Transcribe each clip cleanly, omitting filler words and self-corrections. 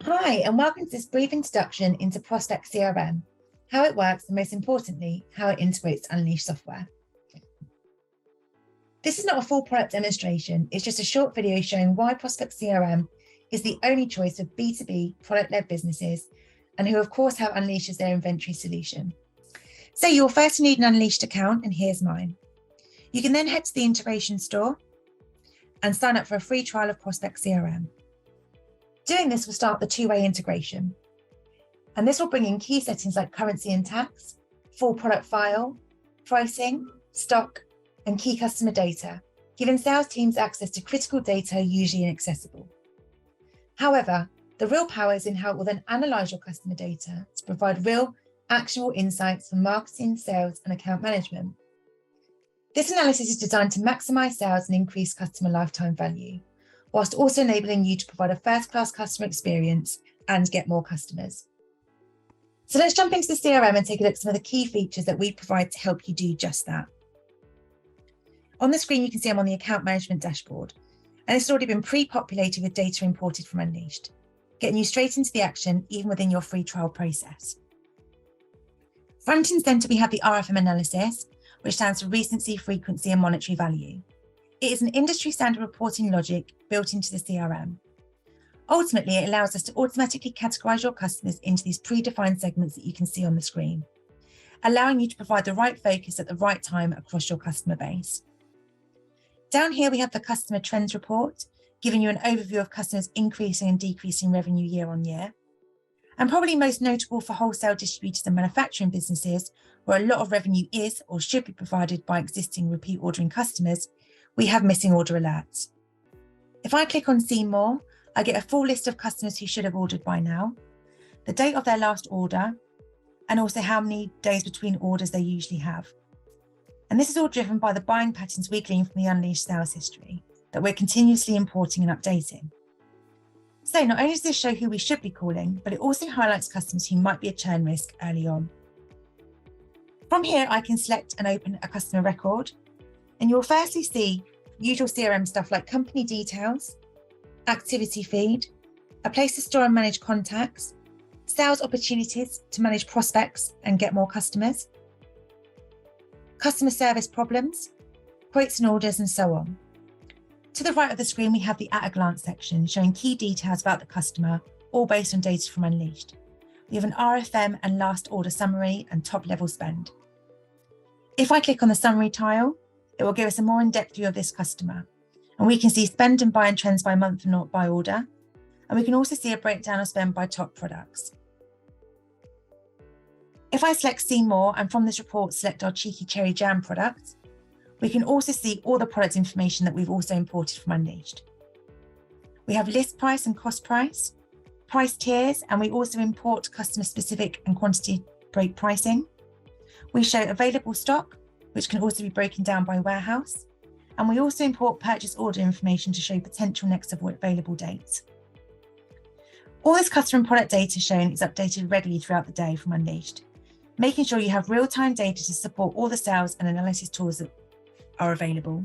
Hi, and welcome to this brief introduction into Prospect CRM, how it works, and most importantly, how it integrates Unleashed software. This is not a full product demonstration, it's just a short video showing why Prospect CRM is the only choice of B2B product-led businesses and who of course have Unleashed as their inventory solution. So you'll first need an Unleashed account, and here's mine. You can then head to the integration store and sign up for a free trial of Prospect CRM. Doing this will start the two-way integration. And this will bring in key settings like currency and tax, full product file, pricing, stock, and key customer data, giving sales teams access to critical data usually inaccessible. However, the real power is in how it will then analyze your customer data to provide real, actionable insights for marketing, sales, and account management. This analysis is designed to maximize sales and increase customer lifetime value, whilst also enabling you to provide a first-class customer experience and get more customers. So let's jump into the CRM and take a look at some of the key features that we provide to help you do just that. On the screen, you can see I'm on the account management dashboard, and it's already been pre-populated with data imported from Unleashed, getting you straight into the action, even within your free trial process. Front and center, we have the RFM analysis, which stands for recency, frequency, and monetary value. It is an industry standard reporting logic built into the CRM. Ultimately, it allows us to automatically categorize your customers into these predefined segments that you can see on the screen, allowing you to provide the right focus at the right time across your customer base. Down here, we have the customer trends report, giving you an overview of customers increasing and decreasing revenue year on year. And probably most notable for wholesale distributors and manufacturing businesses, where a lot of revenue is or should be provided by existing repeat ordering customers, we have missing order alerts. If I click on See More, I get a full list of customers who should have ordered by now, the date of their last order, and also how many days between orders they usually have. And this is all driven by the buying patterns we glean from the Unleashed sales history that we're continuously importing and updating. So not only does this show who we should be calling, but it also highlights customers who might be a churn risk early on. From here, I can select and open a customer record, and you'll firstly see usual CRM stuff like company details, activity feed, a place to store and manage contacts, sales opportunities to manage prospects and get more customers, customer service problems, quotes and orders, and so on. To the right of the screen, we have the at a glance section showing key details about the customer, all based on data from Unleashed. We have an RFM and last order summary and top level spend. If I click on the summary tile, it will give us a more in-depth view of this customer. And we can see spend and buying trends by month and not by order. And we can also see a breakdown of spend by top products. If I select See More, and from this report select our Cheeky Cherry Jam product, we can also see all the product information that we've also imported from Unleashed. We have list price and cost price, price tiers, and we also import customer specific and quantity break pricing. We show available stock, which can also be broken down by warehouse. And we also import purchase order information to show potential next available dates. All this customer and product data shown is updated regularly throughout the day from Unleashed, making sure you have real-time data to support all the sales and analysis tools that are available.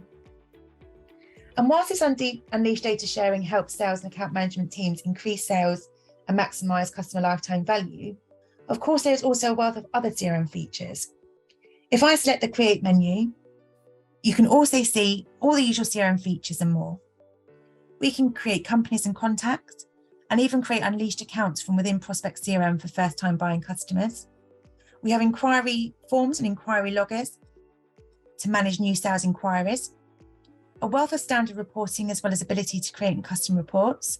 And whilst this Unleashed data sharing helps sales and account management teams increase sales and maximize customer lifetime value, of course, there's also a wealth of other CRM features. If I select the Create menu, you can also see all the usual CRM features and more. We can create companies and contacts, and even create Unleashed accounts from within Prospect CRM for first-time buying customers. We have inquiry forms and inquiry loggers to manage new sales inquiries, a wealth of standard reporting as well as ability to create custom reports,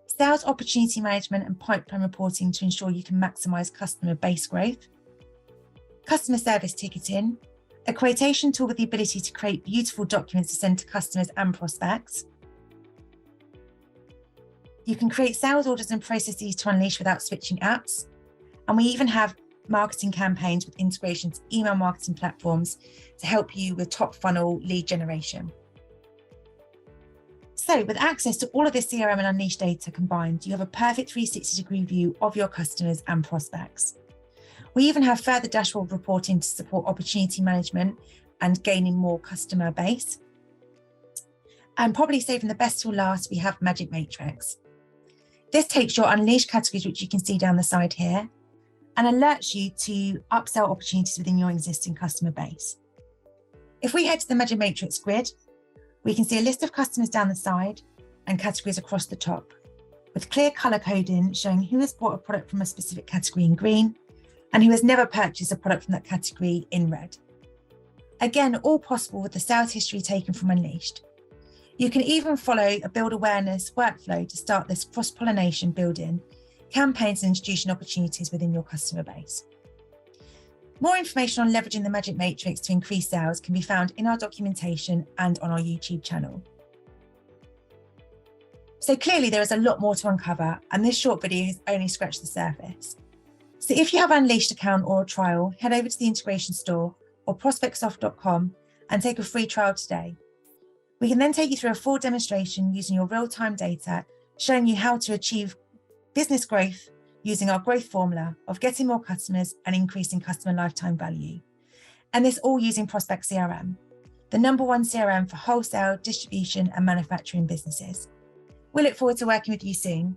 sales opportunity management and pipeline reporting to ensure you can maximize customer base growth, customer service ticketing, a quotation tool with the ability to create beautiful documents to send to customers and prospects. You can create sales orders and processes to Unleash without switching apps. And we even have marketing campaigns with integration to email marketing platforms to help you with top funnel lead generation. So with access to all of this CRM and Unleashed data combined, you have a perfect 360-degree view of your customers and prospects. We even have further dashboard reporting to support opportunity management and gaining more customer base. And probably saving the best till last, we have Magic Matrix. This takes your unleashed categories, which you can see down the side here, and alerts you to upsell opportunities within your existing customer base. If we head to the Magic Matrix grid, we can see a list of customers down the side and categories across the top, with clear color coding showing who has bought a product from a specific category in green and who has never purchased a product from that category in red. Again, all possible with the sales history taken from Unleashed. You can even follow a build awareness workflow to start this cross-pollination building campaigns and introducing opportunities within your customer base. More information on leveraging the Magic Matrix to increase sales can be found in our documentation and on our YouTube channel. So clearly there is a lot more to uncover, and this short video has only scratched the surface. So if you have an Unleashed account or a trial, head over to the integration store or prospectsoft.com and take a free trial today. We can then take you through a full demonstration using your real-time data, showing you how to achieve business growth using our growth formula of getting more customers and increasing customer lifetime value. And this all using Prospect CRM, the #1 CRM for wholesale, distribution and manufacturing businesses. We look forward to working with you soon.